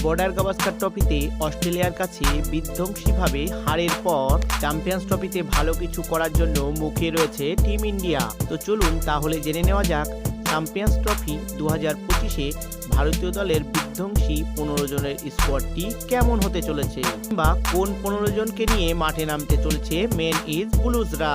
Border Gavaskar ট্রফিতে অস্ট্রেলিয়ার কাছে বিধ্বংসীভাবে হারের পর চ্যাম্পিয়ন্স ট্রফিতে ভালো কিছু করার জন্য মুখে রয়েছে টিম ইন্ডিয়া। তো চলুন তাহলে জেনে নেওয়া যাক চ্যাম্পিয়ন্স ট্রফি 2025-এ ভারতীয় দলের বিধ্বংসী 15 জনের স্কোয়াডটি কেমন হতে চলেছে, বা কোন 15 জনকে নিয়ে মাঠে নামতে চলেছে মেন ইজ ব্লুজরা।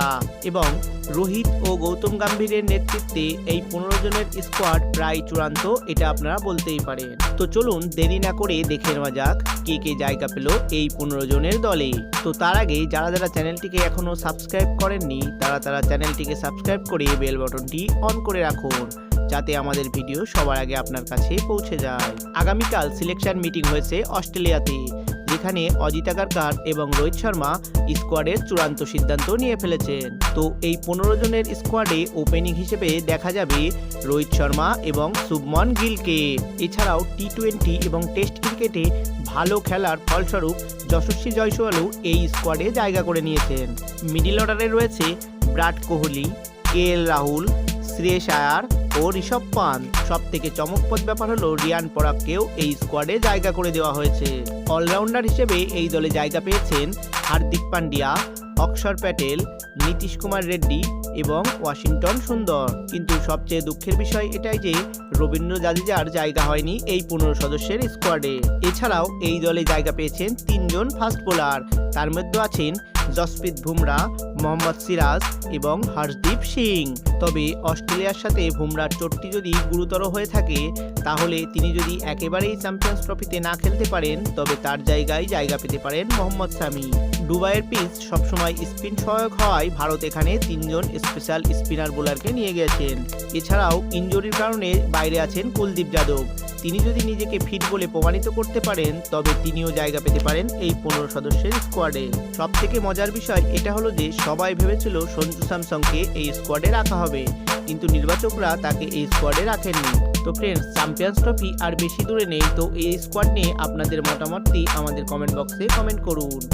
এবং রোহিত ও গৌতম গম্ভীরের নেতৃত্বে এই 15 জনের স্কোয়াড প্রায় চূড়ান্ত, এটা আপনারা বলতেই পারেন। তো চলুন দেরি না করে দেখে নেওয়া যাক কে কে জায়গা পেল এই 15 জনের দলে। তো তার আগে যারা যারা চ্যানেলটিকে এখনো সাবস্ক্রাইব করেননি তারা চ্যানেলটিকে সাবস্ক্রাইব করে বেল বাটনটি অন করে রাখুন, যাতে আমাদের ভিডিও সবার আগে আপনার কাছে পৌঁছে যায়। আগামীকাল সিলেকশন মিটিং হয়েছে অস্ট্রেলিয়াতে, যেখানে অজিত আগারকার এবং রোহিত শর্মা স্কোয়াডের চূড়ান্ত সিদ্ধান্ত নিয়ে ফেলেছেন। তো এই 15 জনের স্কোয়াডে ওপেনিং হিসেবে দেখা যাবে রোহিত শর্মা এবং শুভমন গিলকে। এছাড়াও টি20 এবং টেস্ট ক্রিকেটে ভালো খেলার ফলস্বরূপ যশস্বী জয়সওয়ালও এই স্কোয়াডে জায়গা করে নিয়েছেন। মিডল অর্ডারে রয়েছে বিরাট কোহলি, কেএল রাহুল, শ্রেয়স আয়ার ও ঋষভ পান্ত। সব থেকে চমকপ্রদ ব্যাপার হলো রিয়ান পরাগকেও এই স্কোয়াডে জায়গা করে দেওয়া হয়েছে। অলরাউন্ডার হিসেবে এই দলে জায়গা পেয়েছেন হার্দিক পান্ডিয়া, অক্ষর প্যাটেল, নীতিশ কুমার রেড্ডি এবং ওয়াশিংটন সুন্দর। কিন্তু সবচেয়ে দুঃখের বিষয় এটাই যে রবীন্দ্র জাদেজার জায়গা হয়নি এই 15 সদস্যের স্কোয়াডে। এছাড়াও এই দলে জায়গা পেয়েছেন 3 জন ফাস্ট বোলার, তার মধ্যে আছেন জসপ্রীত বুমরা, মোহাম্মদ সিরাজ এবং হর্ষদীপ সিং। তবে অস্ট্রেলিয়ার সাথে বুমরার চোটটি যদি গুরুতর হয়ে থাকে, তাহলে তিনি যদি একেবারেই চ্যাম্পিয়ন্স ট্রফিতে না খেলতে পারেন, তবে তার জায়গায় জায়গা পেতে পারেন মোহাম্মদ শামি। দুবাইয়ের পিচ সবসময় স্পিন সহায়ক হওয়ায় ভারত এখানে 3 জন স্পেশাল স্পিনার বোলারকে নিয়ে গেছেন। এছাড়াও ইনজুরির কারণে বাইরে আছেন কুলদীপ যাদব। তিনি যদি নিজেকে ফিট বলে প্রমাণিত করতে পারেন, তবে তিনিও জায়গা পেতে পারেন এই 15 সদস্যের স্কোয়াডে। সব থেকে মজার বিষয় এটা হলো যে সবাই ভেবেছিল সঞ্জু স্যামসংকে এই স্কোয়াডে রাখা হবে, কিন্তু নির্বাচকরা তাকে এই স্কোয়াডে রাখেননি। তো ফ্রেন্ডস, চ্যাম্পিয়ন্স ট্রফি আর বেশি দূরে নেই। তো এই স্কোয়াড নিয়ে আপনাদের মতামতটি আমাদের কমেন্ট বক্সে কমেন্ট করুন।